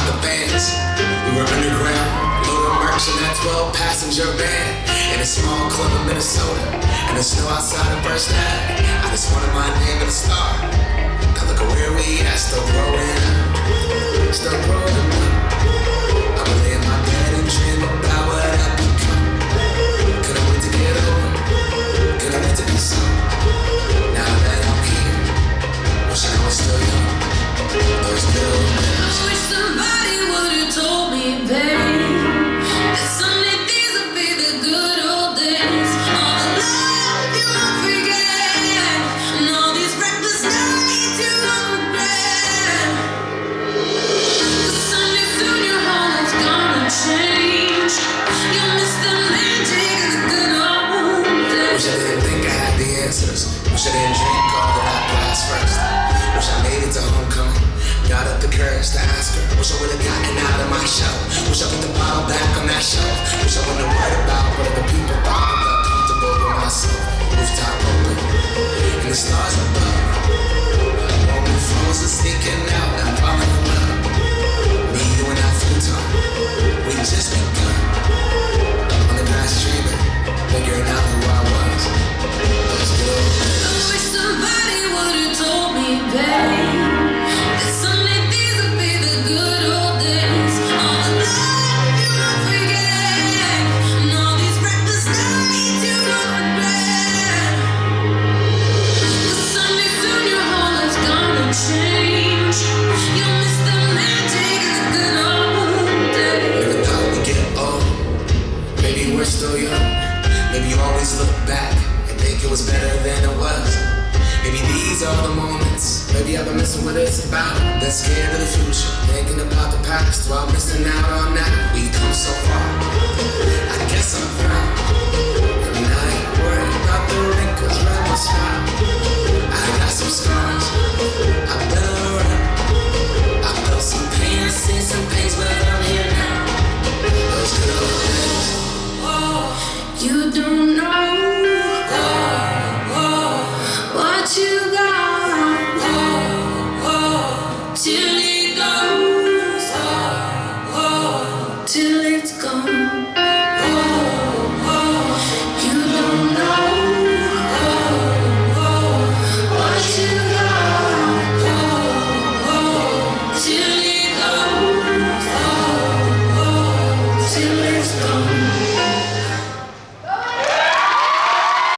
the bands. We were underground, loaded merch in that 12-passenger van in a small club in Minnesota, and the snow outside of burst out. I just wanted my name and a star. Now look at where we at, still growing up, still growing up. I'ma lay in my bed and dream about what I've become. Couldn't wait to get over, couldn't wait to be some. Now that I'm here, wish I was still young. Those good old days. I wish somebody would've told me, babe, that someday these would be the good old days. All the love you won't forget, and all these reckless nights you won't regret. But someday soon your whole life's gonna change. You'll miss the magic of the good old days. Wish I didn't think I had the answers. Wish I didn't drink all of that glass first. Wish I made it to homecoming. Got up the courage to ask her. Wish I would've gotten out of my shell. Wish I put the bottle back on that shelf. Wish I wouldn't have worried about what other people thought. I got comfortable with myself. Rooftop open, and the stars above. When we frozen, sneaking out and falling in love. Me, you, and that futon, we just begun. On the grass dreaming, figuring out who I was. Those good old days. I wish somebody would've told me, babe, that someday these would be the good old days. All the love you won't forget, and all these reckless nights you won't regret. But someday soon your whole life's gonna change. You'll miss the magic of the good old days. Never thought we'd get old. Maybe we're still young. Maybe you always look back and think it was better than it was. Maybe these are the moments. Maybe I've been missing what it's about. Been scared of the future, thinking about the past while missing out on that. We come so